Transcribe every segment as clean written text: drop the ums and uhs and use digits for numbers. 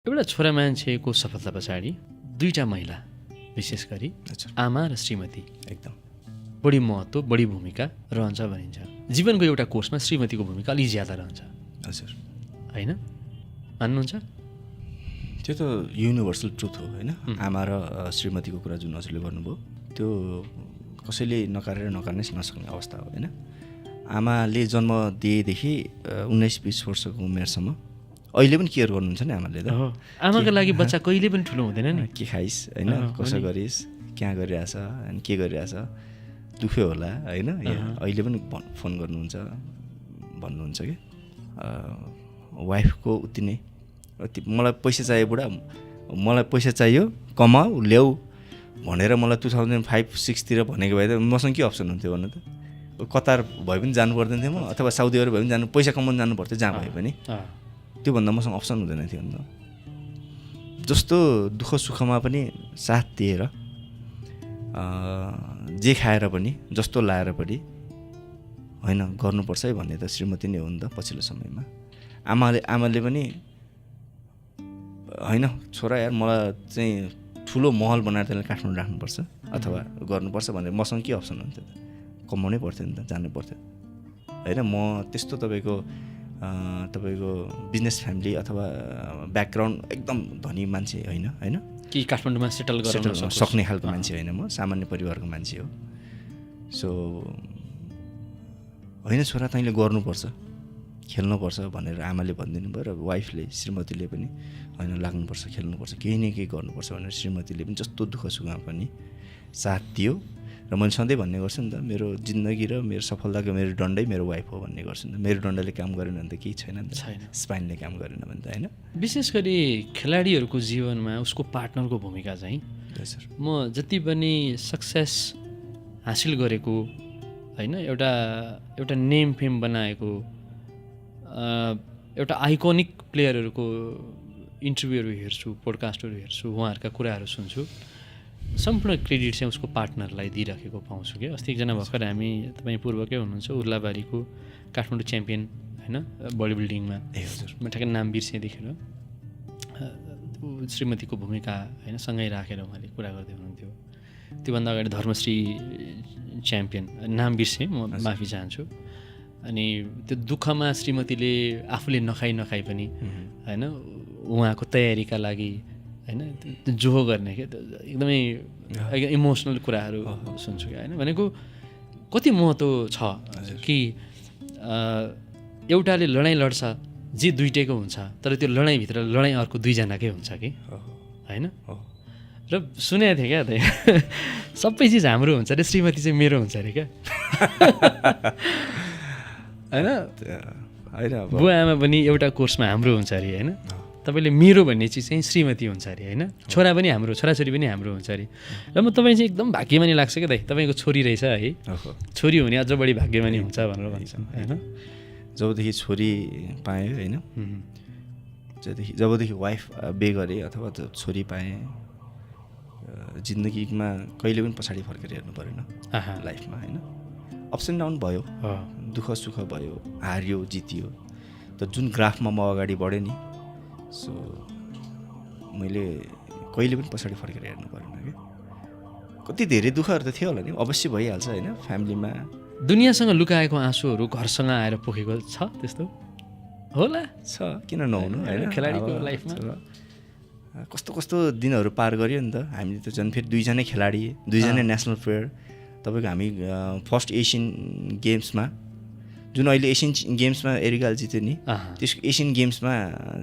एउटा छोरा मान्छेको सफलता पछाडि दुईटा महिला विशेष गरी आमा र श्रीमती एकदम बढी महत्त्व बढी भूमिका रहन्छ भनिन्छ। जीवनको एउटा कोर्समा श्रीमतीको भूमिका अलि ज्यादा रहन्छ। हजुर होइन, मान्नुहुन्छ? त्यो त युनिभर्सल ट्रुथ हो होइन। आमा र श्रीमतीको कुरा जुन हजुरले गर्नुभयो त्यो कसैले नकारेर नकार्नै नसक्ने अवस्था हो होइन। आमाले जन्म दिएदेखि 19-20 वर्षको उमेरसम्म अहिले पनि केयर गर्नुहुन्छ नि आमाले त। आमाको लागि बच्चा कहिले पनि ठुलो हुँदैन नि। के खाइस् होइन, कसो गरिस्, कहाँ गरिरहेछ अनि के गरिरहेछ, दुख्यो होला होइन। अहिले पनि फोन गर्नुहुन्छ भन्नुहुन्छ कि वाइफको उति नै मलाई पैसा चाहियो बुढा, मलाई पैसा चाहियो, कमाऊ ल्याऊ भनेर मलाई 2005-06 भनेको भए त मसँग के अप्सन हुन्थ्यो भन्नु त। कतार भए पनि जानु पर्दैन थियो म, अथवा साउदी अरब भए पनि जानु, पैसा कमाउनु जानु पर्थ्यो जहाँ भए पनि। त्योभन्दा मसँग अप्सन हुँदैन थियो नि त। जस्तो दुःख सुखमा पनि साथ दिएर जे खाएर पनि जस्तो लाएर पनि होइन गर्नुपर्छ है भन्ने त श्रीमती नै हो नि त पछिल्लो समयमा। आमाले पनि होइन छोरा यार मलाई चाहिँ ठुलो महल बनाएर त्यसलाई काठमाडौँ राख्नुपर्छ अथवा गर्नुपर्छ भनेर मसँग के अप्सन हुन्थ्यो त। कमाउनै पर्थ्यो नि त, जानु पर्थ्यो होइन। म त्यस्तो तपाईँको बिजनेस फ्यामिली अथवा ब्याकग्राउन्ड एकदम धनी मान्छे होइन होइन कि काठमाडौँमा सेटल गर्न सक्ने खालको मान्छे होइन। म सामान्य परिवारको मान्छे हो। सो होइन छोरा तैँले गर्नुपर्छ, खेल्नुपर्छ भनेर आमाले भनिदिनु भयो र वाइफले श्रीमतीले पनि होइन लाग्नुपर्छ, खेल्नुपर्छ, केही न केही गर्नुपर्छ भनेर श्रीमतीले पनि जस्तो दुःख सुखमा पनि साथ दियो। र मैले सधैँ भन्ने गर्छु नि त, मेरो जिन्दगी र मेरो सफलताको मेरो डन्डै मेरो वाइफ हो भन्ने गर्छु नि त। मेरो डन्डाले काम गरेन भने त केही छैन नि त, स्पाइनले काम गरेन भने त होइन। विशेष गरी खेलाडीहरूको जीवनमा उसको पार्टनरको भूमिका चाहिँ म जति पनि सक्सेस हासिल गरेको होइन, एउटा नेम फेम बनाएको एउटा आइकोनिक प्लेयरहरूको इन्टरभ्यूहरू हेर्छु, पोडकास्टहरू हेर्छु, उहाँहरूका कुराहरू सुन्छु, सम्पूर्ण क्रेडिट चाहिँ उसको पार्टनरलाई दिइराखेको पाउँछु क्या। अस्ति एकजना भर्खर हामी तपाईँ पूर्वकै हुनुहुन्छ उर्लाबारीको काठमाडौँ च्याम्पियन होइन बडी बिल्डिङमा, म ठ्याक्कै नाम बिर्सेदेखि श्रीमतीको भूमिका होइन सँगै राखेर उहाँले कुरा गर्दै हुनुहुन्थ्यो। त्योभन्दा अगाडि धर्मश्री च्याम्पियन, नाम बिर्सेँ म, माफी चाहन्छु। अनि त्यो दुःखमा श्रीमतीले आफूले नखाइ पनि होइन उहाँको तयारीका लागि होइन जोहो गर्ने क्या, एकदमै इमोसनल कुराहरू सुन्छु क्या होइन। भनेको कति महत्त्व छ कि एउटाले लडाइँ लड्छ जे दुइटैको हुन्छ, तर त्यो लडाइँभित्र लडाइँ अर्को दुईजनाकै हुन्छ कि होइन। र सुनेको थिएँ क्या सबै चिज हाम्रो हुन्छ अरे, श्रीमती चाहिँ मेरो हुन्छ अरे क्या होइन। बुवा आमा पनि एउटा कोर्समा हाम्रो हुन्छ अरे होइन। तपाईँले मेरो भन्ने चिज चाहिँ श्रीमती हुन्छ अरे होइन। छोरा पनि हाम्रो, छोराछोरी पनि हाम्रो हुन्छ अरे। र म तपाईँ चाहिँ एकदम भाग्यमानी लाग्छ क्या दाइ, तपाईँको छोरी रहेछ है, छोरी हुने अझ बढी भाग्यमानी हुन्छ भनेर भन्छन् होइन। जबदेखि छोरी पाएँ होइन, जबदेखि वाइफ बे गरेँ अथवा छोरी पाएँ, जिन्दगीमा कहिले पनि पछाडि फर्केर हेर्नु परेन लाइफमा होइन। अप्स एन्ड डाउन भयो, दुःख सुख भयो, हारियो जितियो, तर जुन ग्राफमा म अगाडि बढेँ नि, सो मैले कहिले पनि पछाडि फर्केर हेर्नु परेन क्या। कति धेरै दुःखहरू त थियो होला नि, अवश्य भइहाल्छ होइन। फ्यामिलीमा दुनियाँसँग लुकाएको आँसुहरू घरसँग आएर पोखेको छ, त्यस्तो होला छ, किन नहुनु होइन। खेलाडीको लाइफमा कस्तो कस्तो दिनहरू पार गऱ्यो नि त हामीले त। झन् फेरि दुईजनै खेलाडी, दुईजनै नेसनल प्लेयर। तपाईँको हामी फर्स्ट एसियन गेम्समा, जुन अहिले एसियन गेम्समा एरिकाले जित्यो नि, त्यसको एसियन गेम्समा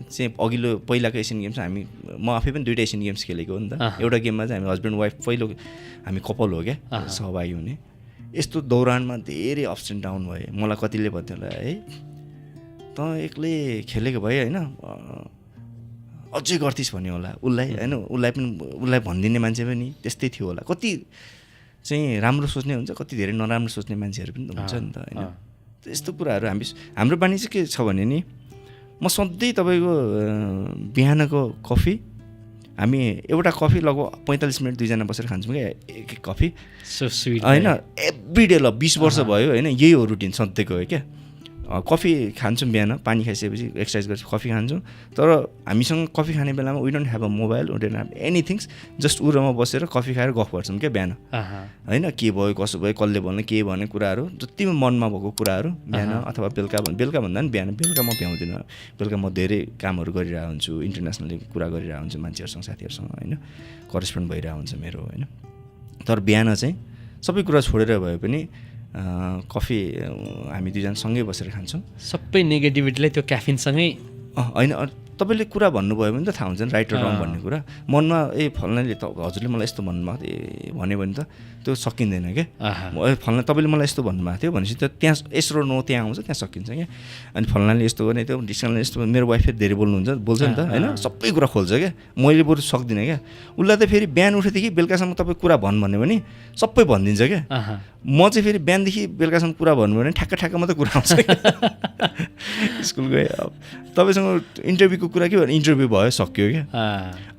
चाहिँ अघिल्लो पहिलाको एसियन गेम्समा म आफै पनि 2टा एसियन गेम्स खेलेको हो नि त। एउटा गेममा चाहिँ हामी हस्बेन्ड वाइफ पहिलो हामी कपल हो क्या सहभागी हुने। यस्तो दौरानमा धेरै अप्स एन्ड डाउन भयो। मलाई कतिले भन्थ्यो होला है त एक्लै खेलेको भए होइन अझै गर्थिस् भन्यो होला उसलाई होइन। उसलाई भनिदिने मान्छे पनि त्यस्तै थियो होला। कति चाहिँ राम्रो सोच्ने हुन्छ, कति धेरै नराम्रो सोच्ने मान्छेहरू पनि हुन्छ नि त होइन। यस्तो कुराहरू हाम्रो बानी चाहिँ के छ भने नि, म सधैँ तपाईँको बिहानको कफी, हामी एउटा कफी लगभग 45 मिनट दुईजना बसेर खान्छौँ क्या एक कफी होइन। एभ्री डे ल 20 वर्ष भयो होइन, यही हो रुटिन सधैँको हो क्या। कफी खान्छौँ बिहान, पानी खाइसकेपछि एक्सर्साइज गरेपछि कफी खान्छौँ, तर हामीसँग कफी खाने बेलामा we don't have a mobile, we don't have anythings, just ऊ र म बसेर कफी खाएर गफ गर्छौँ क्या बिहान, होइन के भयो कसो भयो कसले भन्ने के भन्ने कुराहरू जति मनमा भएको कुराहरू बिहान अथवा बेलुका भन्दा पनि बेलुका म भ्याउँदिनँ, बेलुका म धेरै कामहरू गरिरहेको हुन्छु, इन्टरनेसनली कुरा गरिरहेको हुन्छु मान्छेहरूसँग साथीहरूसँग, होइन करेस्पोन्ड भइरहेको हुन्छ मेरो, होइन। तर बिहान चाहिँ सबै कुरा छोडेर भए पनि कफी हामी दुईजना सँगै बसेर खान्छौँ। सबै नेगेटिभिटीलाई त्यो क्याफिनसँगै होइन तपाईँले कुरा भन्नुभयो भने त थाहा हुन्छ नि राइट र रङ भन्ने कुरा, मनमा फल्नाले त हजुरले मलाई यस्तो भन्नुभएको थियो भन्यो भने त त्यो सकिँदैन क्या, फल्ना तपाईँले मलाई यस्तो भन्नुभएको थियो भनेपछि त त्यहाँ यस र नो त्यहाँ आउँछ, त्यहाँ सकिन्छ क्या। अनि फल्नाले यस्तो गर्ने त्यो डिस्काउन्टले यस्तो, मेरो वाइफ फेरि धेरै बोल्छ नि त, होइन सबै कुरा खोल्छ क्या, मैले बरु सक्दिनँ क्या। उसलाई त फेरि बिहान उठेदेखि बेलुकासम्म तपाईँ कुरा भन्यो भने सबै भनिदिन्छ क्या, म चाहिँ फेरि बिहानदेखि बेलुकासम्म कुरा भन्नुभयो भने ठ्याक्क मात्रै कुरा आउँछ स्कुल गएँ। अब तपाईँसँग इन्टरभ्यूको कुरा के भन्नु, इन्टरभ्यू भयो सक्यो क्या,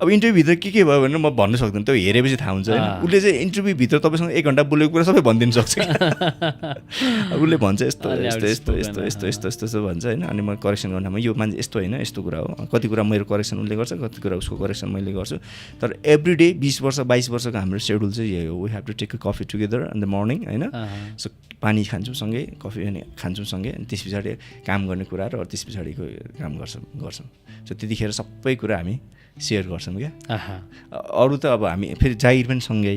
अब इन्टरभ्यूभित्र के भयो भने म भन्नु सक्दिनँ, त्यो हेरेपछि थाहा हुन्छ होइन। उसले चाहिँ इन्टरभ्यूभित्र तपाईँसँग 1 घन्टा बोलेको कुरा सबै भनिदिनु सक्छ अब उसले भन्छ यस्तो यस्तो यस्तो यस्तो यस्तो यस्तो यस्तो भन्छ होइन, अनि म करेक्सन गर्नमा यो मान्छे यस्तो होइन यस्तो कुरा हो, कति कुरा मेरो करेक्सन उसले गर्छ, कति कुरा उसको करेक्सन मैले गर्छु। तर एभ्री डे 20 वर्ष 22 वर्षको हाम्रो सेड्युल चाहिँ यही हो, we have to take a coffee together in the morning, होइन। सो पानी खान्छौँ सँगै, कफी अनि खान्छौँ सँगै, अनि त्यस पछाडि काम गर्ने कुराहरू अरू त्यस पछाडिको काम गर्छौँ। सो त्यतिखेर सबै कुरा हामी सेयर गर्छौँ क्या। अरू त अब हामी फेरि जागिर पनि सँगै,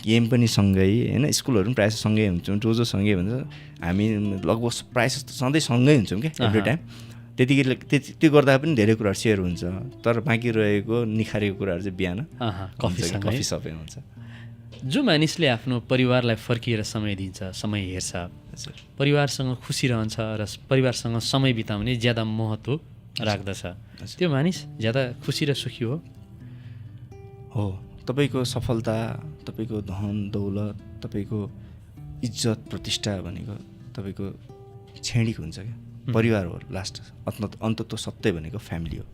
गेम पनि सँगै, होइन स्कुलहरू पनि प्रायः सँगै हुन्छौँ, डोजो सँगै भन्छ, हामी लगभग प्रायः सधैँ सँगै हुन्छौँ क्या एभ्री टाइम। त्यो गर्दा पनि धेरै कुराहरू सेयर हुन्छ, तर बाँकी रहेको निखारेको कुराहरू चाहिँ बिहान कफी सबै हुन्छ। जो मानिसले आफ्नो परिवारलाई फर्किएर समय दिन्छ, समय हेर्छ, परिवारसँग खुसी रहन्छ र परिवारसँग समय बिताउने ज्यादा महत्त्व राख्दछ, त्यो मानिस ज्यादा खुसी र सुखी हो। तपाईँको सफलता, तपाईँको धन दौलत, तपाईँको इज्जत प्रतिष्ठा भनेको तपाईँको क्षणिक हुन्छ क्या, परिवार हो लास्ट, अन्तत्व सत्य भनेको फ्यामिली हो।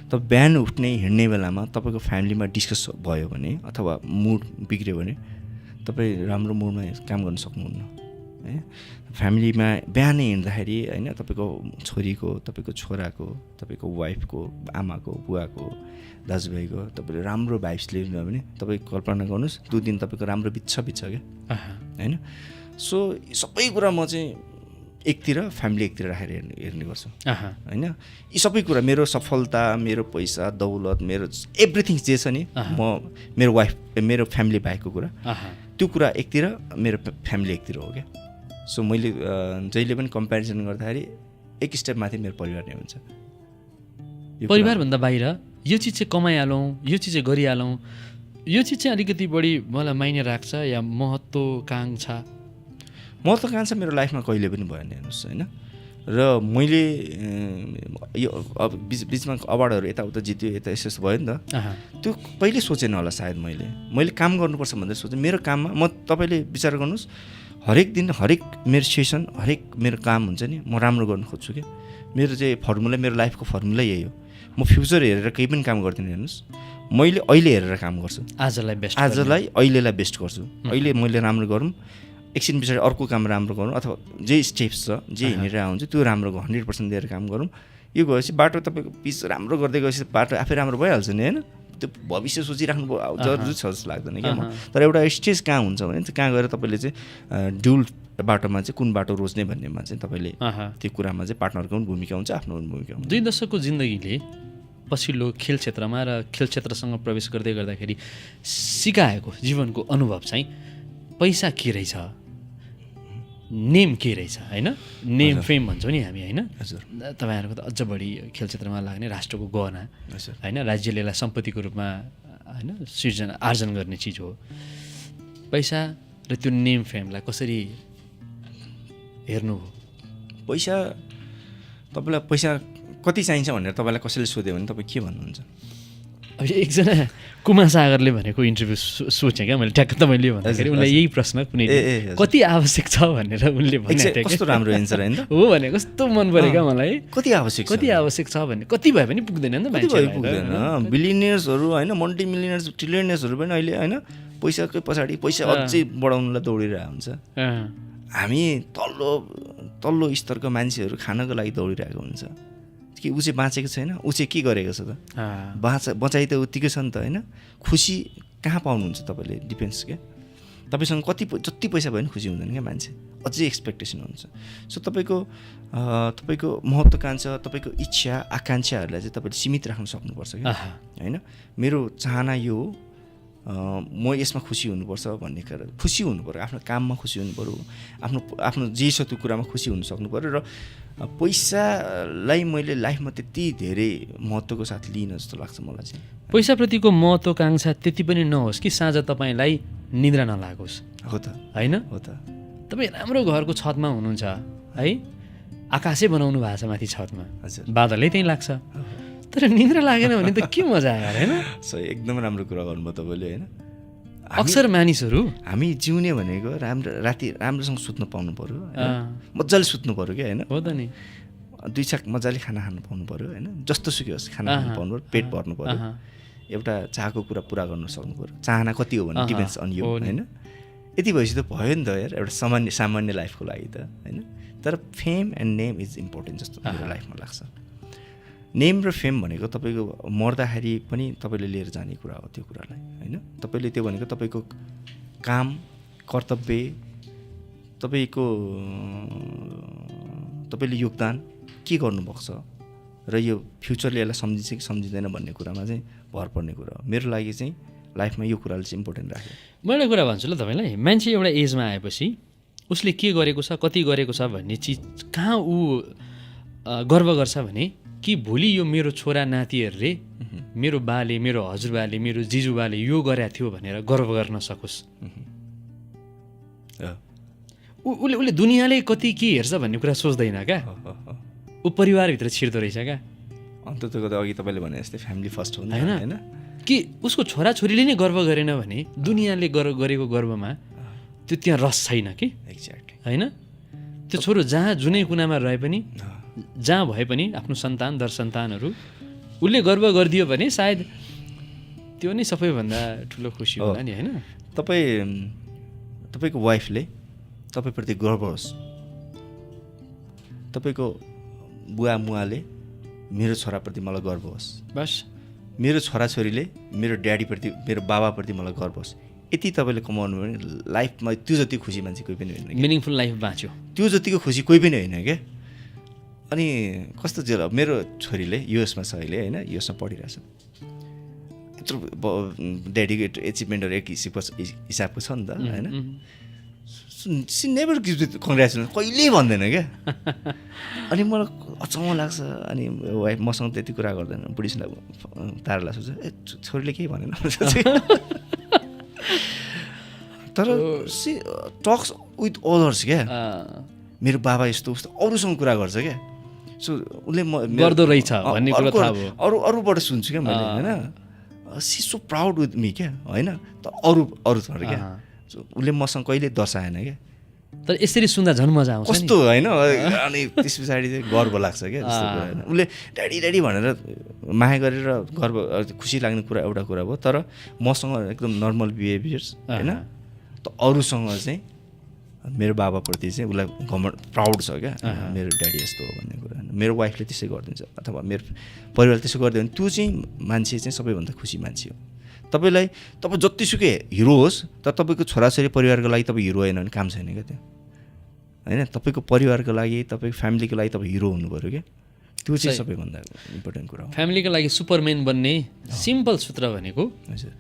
त बिहान उठ्ने हिँड्ने बेलामा तपाईँको फ्यामिलीमा डिस्कस भयो भने अथवा मुड बिग्रियो भने तपाईँ राम्रो मुडमा काम गर्न सक्नुहुन्न है। फ्यामिलीमा बिहानै हिँड्दाखेरि होइन तपाईँको छोरीको, तपाईँको छोराको, तपाईँको वाइफको, आमाको, बुवाको, दाजुभाइको तपाईँले राम्रो भाइब्स लिनुभयो भने तपाईँ कल्पना गर्नुहोस् 2 दिन तपाईँको राम्रो बित्छ क्या, होइन। सो सबै कुरा म चाहिँ एकतिर फ्यामिली एकतिर राखेर हेर्ने गर्छु, होइन। यी सबै कुरा मेरो सफलता, मेरो पैसा दौलत, मेरो एभ्रिथिङ जे छ नि, म मेरो वाइफ मेरो फ्यामिली भएको कुरा, त्यो कुरा एकतिर, मेरो फ्यामिली एकतिर हो क्या। सो मैले जहिले पनि कम्पेरिजन गर्दाखेरि एक स्टेप माथि मेरो परिवार नै हुन्छ। परिवारभन्दा बाहिर यो चिज चाहिँ कमाइहालौँ, यो चिज चाहिँ गरिहालौँ, यो चिज चाहिँ अलिकति बढी मलाई माइने राख्छ या महत्त्वकाङ्क्षा मेरो लाइफमा कहिले पनि भएन हेर्नुहोस्, होइन। र मैले यो अब बिचमा अवार्डहरू यताउता जित्यो, यता यस्तो भयो नि त, त्यो कहिले सोचेन होला सायद। मैले काम गर्नुपर्छ भन्दै सोचेँ। मेरो काममा तपाईँले विचार गर्नुहोस्, हरेक दिन हरेक मेरो सेसन हरेक मेरो काम हुन्छ नि, म राम्रो गर्न खोज्छु क्या। मेरो चाहिँ फर्मुला, मेरो लाइफको फर्मुला यही हो। म फ्युचर हेरेर केही पनि काम गर्दिनँ हेर्नुहोस्, मैले अहिले हेरेर काम गर्छु, अहिलेलाई बेस्ट गर्छु। अहिले मैले राम्रो गरौँ, एकछिन पछाडि अर्को काम राम्रो गरौँ, अथवा जे स्टेप्स छ जे हिँडिरहेको हुन्छ त्यो राम्रो 100% दिएर काम गरौँ। यो गएपछि बाटो तपाईँको पिच राम्रो गर्दै गएपछि बाटो आफै राम्रो भइहाल्छ नि, होइन। त्यो भविष्य सोचिराख्नु जरुरी छ जस्तो लाग्दैन क्या म। तर एउटा स्टेज कहाँ हुन्छ भने कहाँ गएर तपाईँले चाहिँ ड्युल बाटोमा चाहिँ कुन बाटो रोज्ने भन्नेमा चाहिँ तपाईँले त्यो कुरामा चाहिँ पार्टनरको पनि भूमिका हुन्छ, आफ्नो पनि भूमिका हुन्छ। 2 दशकको जिन्दगीले पछिल्लो खेल क्षेत्रमा र खेल क्षेत्रसँग प्रवेश गर्दै गर्दाखेरि सिकाएको जीवनको अनुभव चाहिँ पैसा के रहेछ, नेम के रहेछ, होइन। नेम फेम भन्छौँ नि हामी, होइन। तपाईँहरूको त अझ बढी खेल क्षेत्रमा लाग्ने राष्ट्रको गहना, होइन, राज्यले यसलाई सम्पत्तिको रूपमा, होइन, आर्जन गर्ने चिज हो। पैसा र त्यो नेम फेमलाई कसरी हेर्नु हो? पैसा, तपाईँलाई पैसा कति चाहिन्छ भनेर तपाईँलाई कसैले सोध्यो भने तपाईँ के भन्नुहुन्छ? अब एकजना कुमार सागरले भनेको इन्टरभ्यू सोचेँ क्या मैले, ठ्याक्क तपाईँले भन्दाखेरि उनलाई यही प्रश्न कुनै कति आवश्यक छ भनेर उनले भनेको थियो। कस्तो राम्रो एन्सर होइन हो भने कस्तो मन पऱ्यो क्या मलाई। कति आवश्यक छ भने कति भए पनि पुग्दैन नि त मान्छे, पुग्दैन। बिलियनियर्सहरू होइन, मल्टी मिलियनियर्स, ट्रिलियनियर्सहरू पनि अहिले होइन पैसाकै पछाडि पैसा अझै बढाउनुलाई दौडिरहेको हुन्छ। हामी तल्लो स्तरको मान्छेहरू खानको लागि दौडिरहेको हुन्छ कि ऊ चाहिँ बाँचेको छैन, ऊ चाहिँ के गरेको छ त, बचाइ त उत्तिकै छ नि त होइन। खुसी कहाँ पाउनुहुन्छ तपाईँले, डिपेन्ड्स क्या। तपाईँसँग जति पैसा भयो भने खुसी हुँदैन क्या मान्छे, अझै एक्सपेक्टेसन हुन्छ। सो तपाईँको महत्त्वाकांक्षा, तपाईँको इच्छा आकाङ्क्षाहरूलाई चाहिँ तपाईँले सीमित राख्न सक्नुपर्छ क्या होइन। मेरो चाहना यो हो, म यसमा खुसी हुनुपर्छ भन्ने कुरा, खुसी हुनु पऱ्यो, आफ्नो काममा खुसी हुनु पऱ्यो, आफ्नो जे छ त्यो कुरामा खुसी हुन सक्नु पऱ्यो। र पैसालाई मैले लाइफमा त्यति धेरै महत्त्वको साथ लिन जस्तो लाग्छ मलाई चाहिँ। पैसाप्रतिको महत्त्वाकांक्षा त्यति पनि नहोस् कि साँझ तपाईँलाई निद्रा नलागोस्, हो त होइन? हो त। तपाईँ राम्रो घरको छतमा हुनुहुन्छ है, आकाशै बनाउनु भएको छ माथि छतमा, हजुर, बादलै त्यहीँ लाग्छ, तर निद्रा लागेन भने त के मजा आयो होइन? सही, एकदम राम्रो कुरा गर्नुभयो तपाईँले होइन। अक्सर मानिसहरू हामी जिउने भनेको राति राम्रोसँग सुत्नु पाउनु पऱ्यो, मजाले सुत्नु पऱ्यो क्या होइन। हो त नि, 2 छाक मजाले खाना खानु पाउनु पऱ्यो होइन, जस्तो सुकै होस् खाना खानु पाउनु पऱ्यो, पेट भर्नु पऱ्यो, एउटा चाहको कुरा पुरा गर्नु सक्नु पऱ्यो। चाहना कति हो भने डिपेन्ड्स अन यु होइन। यति भएपछि त भयो नि त यार, एउटा सामान्य लाइफको लागि त होइन। तर fame and name is important जस्तो मेरो लाइफमा लाग्छ। नेम र फेम भनेको तपाईँको मर्दाखेरि पनि तपाईँले लिएर जाने कुरा हो त्यो कुरालाई होइन। तपाईँले त्यो भनेको तपाईँको काम, कर्तव्य, तपाईँले योगदान के गर्नुभएको छ र यो फ्युचरले यसलाई सम्झिन्छ कि सम्झिँदैन भन्ने कुरामा चाहिँ भर पर्ने कुरा हो। मेरो लागि चाहिँ लाइफमा यो कुराले चाहिँ इम्पोर्टेन्ट राख्यो। म एउटा कुरा भन्छु ल तपाईँलाई, मान्छे एउटा एजमा आएपछि उसले के गरेको छ, कति गरेको छ भन्ने चिज कहाँ ऊ गर्व गर्छ भने कि भोलि यो मेरो छोरा नातिहरूले मेरो बाले, मेरो हजुरबाले, मेरो जिजुबाले यो गरेको थियो भनेर गर्व गर्न सकोस्। उसले दुनियाँले कति के हेर्छ भन्ने कुरा सोच्दैन क्या, ऊ परिवारभित्र छिर्दो रहेछ क्या। अन्ततको त अघि तपाईँले भने जस्तै फ्यामिली फर्स्ट हो होइन कि उसको छोराछोरीले नै गर्व गरेन भने दुनियाँले गरेको गर्वमा त्यो त्यहाँ रस छैन कि। एक्ज्याक्टली होइन, त्यो छोरो जहाँ जुनै कुनामा रहे पनि, जहाँ भए पनि आफ्नो सन्तान दर सन्तानहरू उसले गर्व गरिदियो भने सायद त्यो नै सबैभन्दा ठुलो खुसी होला नि होइन। तपाईँको वाइफले तपाईँप्रति गर्व होस्, तपाईँको बुवा मुवाले मेरो छोराप्रति मलाई गर्व होस्, बस मेरो छोराछोरीले मेरो ड्याडीप्रति, मेरो बाबाप्रति मलाई गर्व होस्। यति तपाईँले कमाउनु भने लाइफमा त्यो जति खुसी मान्छे कोही पनि होइन। मिनिङफुल लाइफ बाँच्यो, त्यो जतिको खुसी कोही पनि होइन क्या। अनि कस्तो जेल, मेरो छोरीले युएसमा छ अहिले होइन, युएसमा पढिरहेछ। यत्रो डेडिकेट एचिभमेन्टहरू एक हिसाबको छ नि त होइन। सी नेभर गिभ कङ्ग्रेचुलेसन, कहिल्यै भन्दैन क्या। अनि मलाई अचम्म लाग्छ। अनि वाइफ मसँग त्यति कुरा गर्दैन, बुढीसँग तारालाई सोच्छ ए छोरीले केही भनेन तर सी टक्स विथ अदर्स क्या। मेरो बाबा यस्तो उस्तो अरूसँग कुरा गर्छ क्या। सो उसले गर्दो रहेछ भन्ने कुरा थाहा भयो, अरूबाट सुन्छु क्या मैले होइन। She so proud with me क्या होइन। त अरू थोरै क्या। उसले मसँग कहिले दर्शाएन क्या। तर यसरी सुन्दा झन् मजा आउँछ कस्तो होइन। अनि त्यस पछाडि चाहिँ गर्व लाग्छ क्या त्यस्तो कुरा होइन। उसले ड्याडी ड्याडी भनेर माया गरेर गर्व खुसी लाग्ने कुरा एउटा कुरा भयो। तर मसँग एकदम नर्मल बिहेभियर्स होइन। त अरूसँग चाहिँ मेरो बाबाप्रति चाहिँ उसलाई घमण्ड प्राउड छ क्या, मेरो ड्याडी यस्तो हो भन्ने कुरा होइन। मेरो वाइफले त्यसै गरिदिन्छ अथवा मेरो परिवारले त्यसो गरिदियो भने त्यो चाहिँ मान्छे चाहिँ सबैभन्दा खुसी मान्छे हो। तपाईँ जतिसुकै हिरो होस् तर तपाईँको छोराछोरी परिवारको लागि तपाईँ हिरो होइन भने काम छैन क्या त्यो होइन। तपाईँको परिवारको लागि, तपाईँको फ्यामिलीको लागि तपाईँ हिरो हुनु पऱ्यो क्या। त्यो चाहिँ सबैभन्दा इम्पोर्टेन्ट कुरा हो। फ्यामिलीको लागि सुपरम्यान बन्ने सिम्पल सूत्र भनेको हजुर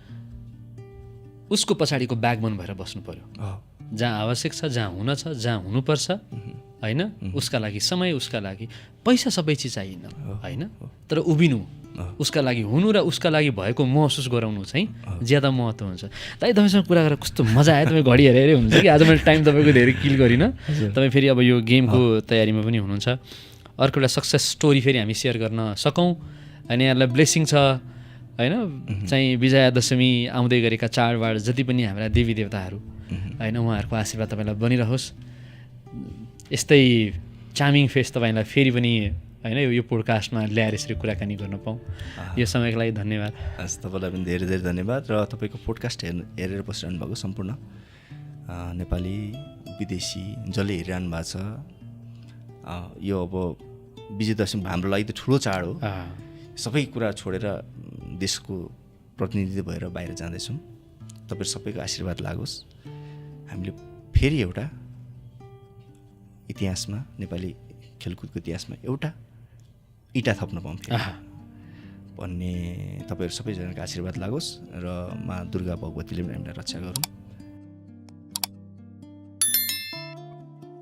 उसको पछाडिको ब्याकबोन भएर बस्नु पऱ्यो। जहाँ आवश्यक छ, जहाँ हुन छ, जहाँ हुनुपर्छ होइन, उसका लागि समय, उसका लागि पैसा सबै चिज चाहिएन होइन। तर उभिनु, उसका लागि हुनु र उसका लागि भएको महसुस गराउनु चाहिँ ज्यादा महत्त्व हुन्छ। तपाईँसँग कुरा गरेर कस्तो मजा आयो। तपाईँ घडी हेरेरै हुनुहुन्छ कि आज मैले टाइम तपाईँको धेरै किल गरिनँ। तपाईँ फेरि अब यो गेमको तयारीमा पनि हुनुहुन्छ। अर्को एउटा सक्सेस स्टोरी फेरि हामी सेयर गर्न सकौँ अनि यहाँलाई ब्लेसिङ छ होइन। चाहिँ विजयादशमी आउँदै गरेका चाडबाड जति पनि हाम्रा देवी देवताहरू होइन, उहाँहरूको आशीर्वाद तपाईँलाई बनिरहोस्। यस्तै चार्मिङ फेस तपाईँलाई फेरि पनि होइन यो पोडकास्टमा ल्याएर यसरी कुराकानी गर्न पाऊँ। यो समयको लागि धन्यवाद। हस्, तपाईँलाई पनि धेरै धेरै धन्यवाद। र तपाईँको पोडकास्ट हेरेर बसिरहनु भएको सम्पूर्ण नेपाली विदेशी जसले हेरिरहनु भएको छ यो अब विजय दशमी हाम्रो लागि त ठुलो चाड हो। सबै कुरा छोडेर देशको प्रतिनिधि भएर बाहिर जाँदैछौँ। तपाईँ सबैको आशीर्वाद लागोस्। हामीले फेरि एउटा इतिहासमा, नेपाली खेलकुदको इतिहासमा एउटा इँटा थप्न पाऊँ भन्ने तपाईँहरू सबैजनाको आशीर्वाद लागोस् र माँ दुर्गा भगवतीले पनि हामीलाई रक्षा गरौँ।